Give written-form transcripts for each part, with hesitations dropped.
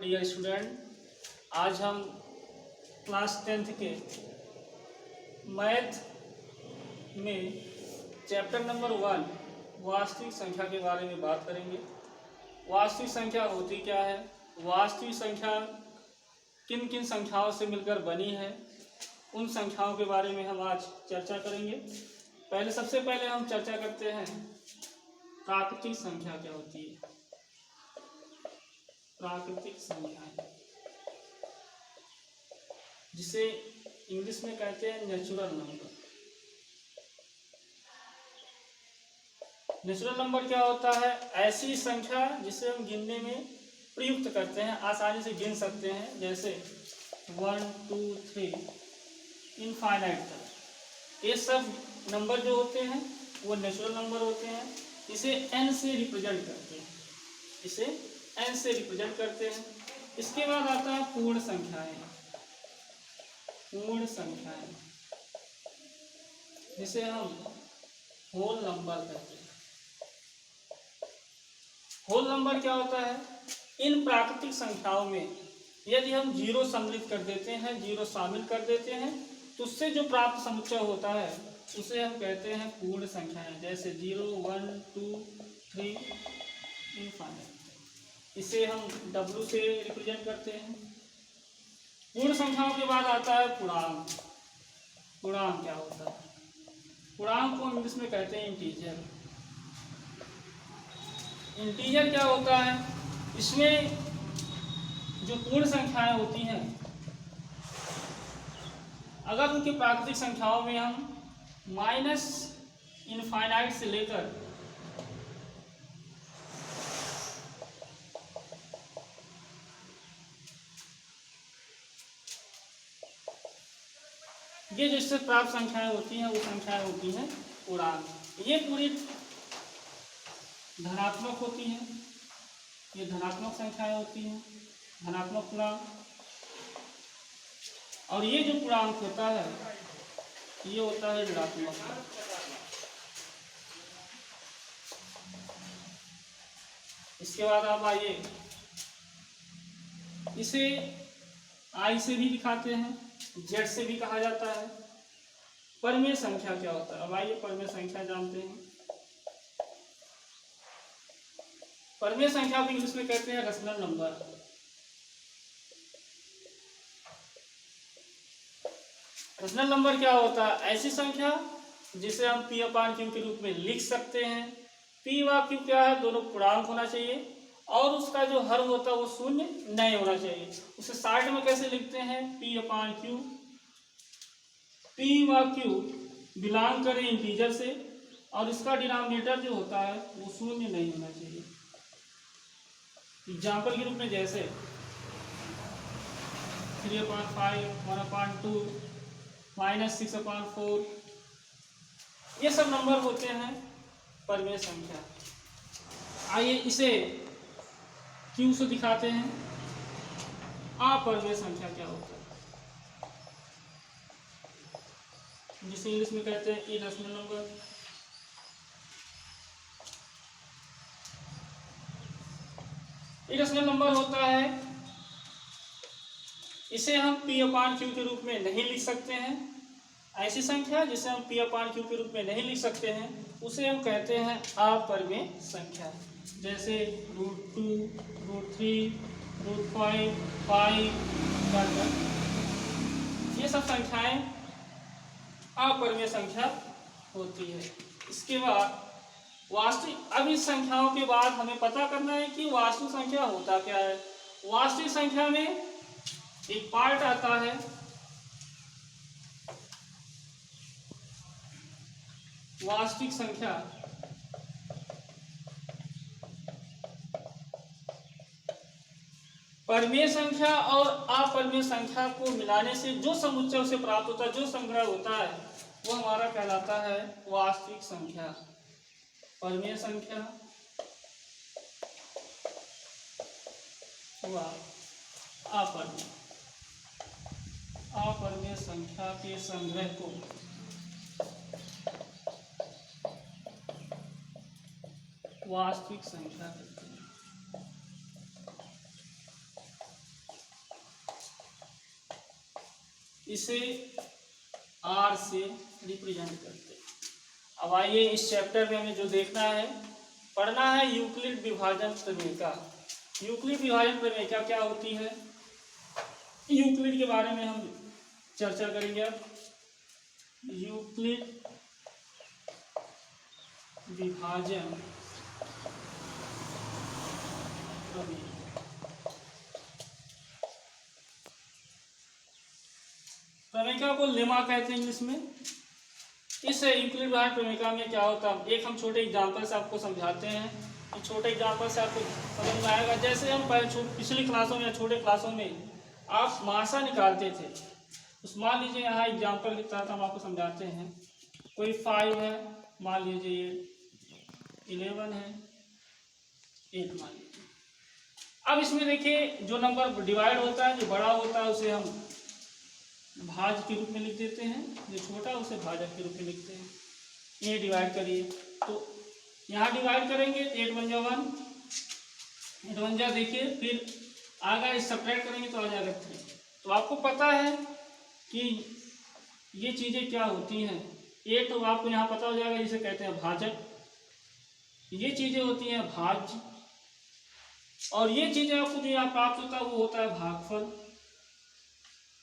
Dear student, आज हम class 10th के मैथ में चैप्टर नंबर 1 वास्तविक संख्या के बारे में बात करेंगे। वास्तविक संख्या होती क्या है, वास्तविक संख्या किन किन संख्याओं से मिलकर बनी है, उन संख्याओं के बारे में हम आज चर्चा करेंगे। सबसे पहले हम चर्चा करते हैं प्राकृतिक संख्या क्या होती है। प्राकृतिक संख्याएं, जिसे इंग्लिश में कहते हैं नेचुरल नंबर। नेचुरल नंबर क्या होता है? ऐसी संख्या जिसे हम गिनने में प्रयुक्त करते हैं, आसानी से गिन सकते हैं, जैसे 1 2 3 इनफाइनाइट तक। ये सब नंबर जो होते हैं वो नेचुरल नंबर होते हैं। इसे n से रिप्रेजेंट करते हैं, इसे n से रिप्रेजेंट करते हैं। इसके बाद आता है पूर्ण संख्याएं। पूर्ण संख्याएं जिसे हम होल नंबर कहते हैं। होल नंबर क्या होता है? इन प्राकृतिक संख्याओं में यदि हम जीरो सम्मिलित कर देते हैं, जीरो शामिल कर देते हैं, तो उससे जो प्राप्त समुच्चय होता है उसे हम कहते हैं पूर्ण संख्याएं। जैसे 0 1 2 3 इनफाइनाइट। इसे हम W से रिप्रेजेंट करते हैं। पूर्ण संख्याओं के बाद आता है पूर्णांक। पूर्णांक क्या होता है? पूर्णांक को इंग्लिश में कहते हैं इंटीजर। इंटीजर क्या होता है? इसमें जो पूर्ण संख्याएं होती हैं, अगर उनकी प्राकृतिक संख्याओं में हम माइनस इनफाइनाइट से लेकर ये जिससे प्राप्त संख्याएं होती हैं वो संख्याएं होती हैं पूर्णांक। ये पूरी धनात्मक होती हैं, ये धनात्मक संख्याएं होती हैं, धनात्मक पूर्णांक। और ये जो पूर्णांक होता है ये होता है ऋणात्मक। इसके बाद आप आइए, इसे I से भी दिखाते हैं, Z से भी कहा जाता है। परमेय संख्या क्या होता है? अब आइए परमेय संख्या जानते हैं। परमेय संख्या को इंग्लिश में कहते हैं रेशनल नंबर। रेशनल नंबर क्या होता है? ऐसी संख्या जिसे हम P/Q के रूप में लिख सकते हैं। P व Q क्या है? दोनों पूर्णांक होना चाहिए और उसका जो हर होता है वो शून्य नहीं होना चाहिए। उसे शॉर्ट में कैसे लिखते हैं? P/Q। P व Q बिलोंग करें इंटीजर से और इसका डिनोमिनेटर जो होता है वो शून्य नहीं होना चाहिए। एग्जाम्पल के रूप में जैसे 3/5 1/2 -6/4, ये सब नंबर होते हैं परमेय संख्या। आइए इसे Q से दिखाते हैं। अपरमेय संख्या क्या होता है? जिसे इंग्लिश में कहते हैं इरेशनल नंबर। इरेशनल नंबर होता है, इसे हम P/Q के रूप में नहीं लिख सकते हैं। ऐसी संख्या जिसे हम P/Q के रूप में नहीं लिख सकते हैं उसे हम कहते हैं अपरमेय संख्या। जैसे √2 √3 √5 5 ये सब संख्याएं अपरमेय संख्या होती है। इसके बाद वास्तविक, अब इस संख्याओं के बाद हमें पता करना है कि वास्तविक संख्या होता क्या है। वास्तविक संख्या में एक पार्ट आता है वास्तविक संख्या। परमेय संख्या और अपरमेय संख्या को मिलाने से जो समुच्चय उसे प्राप्त होता है, जो संग्रह होता है, वो हमारा कहलाता है वास्तविक संख्या। परमेय संख्या व अपरमेय संख्या के संग्रह को वास्तविक संख्या कहते हैं। इसे R से रिप्रेजेंट करते हैं। अब आइए इस चैप्टर में हमें जो देखना है, पढ़ना है यूक्लिड विभाजन प्रमेयिका। यूक्लिड विभाजन प्रमेयिका क्या होती है, यूक्लिड के बारे में हम चर्चा करेंगे। अब यूक्लिड विभाजन प्रमेयिका को लेमा कहते हैं इंग्लिश में। इस यूक्लिड विभाजन प्रमेयिका में क्या होता है, एक हम छोटे एग्जाम्पल से आपको समझाते हैं। छोटे एग्जाम्पल से आपको समझ में आएगा। जैसे हम पिछली क्लासों में या छोटे क्लासों में आप मासा निकालते थे, उस मान लीजिए यहाँ एग्जाम्पल के तहत हम आपको समझाते हैं। कोई 5 है, मान लीजिए 11 है, 8 मान लीजिए। अब इसमें देखिए जो नंबर डिवाइड होता है, जो बड़ा होता है उसे हम भाज्य के रूप में लिख देते हैं, जो छोटा है उसे भाजक के रूप में लिखते हैं। ये डिवाइड करिए, तो यहाँ डिवाइड करेंगे 8 1 जा 1, 8 1 जा देखिए, फिर आगे सब्ट्रैक्ट करेंगे तो आ जाएगा 3। तो आपको पता है कि ये चीज़ें क्या होती हैं। एक तो आपको यहाँ पता हो जाएगा, जिसे कहते हैं भाजक, ये चीज़ें होती हैं भाज्य, और ये चीज़ें आपको जो यहाँ प्राप्त होता है वो होता है भागफल,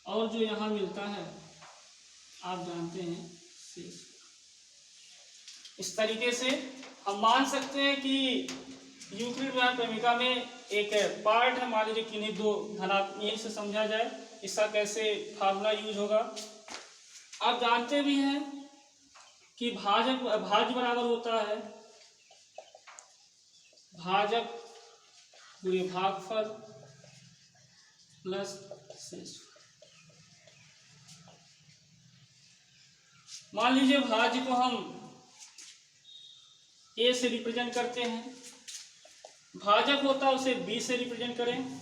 और जो यहाँ मिलता है आप जानते हैं शेष। इस तरीके से हम मान सकते हैं कि यूक्लिड विभाजन प्रमेयिका में एक पार्ट है, मान लीजिए किन्हीं दो धनात्मक, यहीं से समझा जाए इसका कैसे फार्मूला यूज होगा। आप जानते भी हैं कि भाज्य बराबर होता है भाजक गुणे भागफल प्लस शेष। मान लीजिए भाज्य को हम A से रिप्रेजेंट करते हैं, भाजक होता है उसे B से रिप्रेजेंट करें,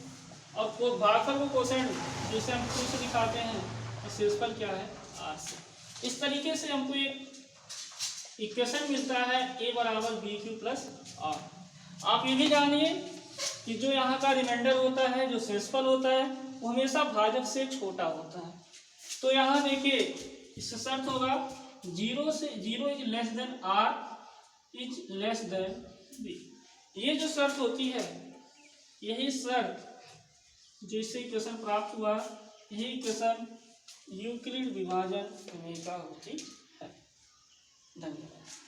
और भागफल को कोसेंट जिसे हम 2 से दिखाते हैं, और शेषफल क्या है R से। इस तरीके से हमको एक इक्वेशन मिलता है A बराबर BQ प्लस R। आप ये भी जानिए कि जो यहाँ का रिमाइंडर होता है, जो शेषफल होता है, वो हमेशा भाजक से छोटा होता है। तो यहाँ देखिए इससे शर्त होगा 0 is less than R is less than B। ये जो शर्त होती है, यही शर्त जो इससे इक्वेशन प्राप्त हुआ, यही इक्वेशन यूक्लिड विभाजन प्रमेय का होती है। धन्यवाद।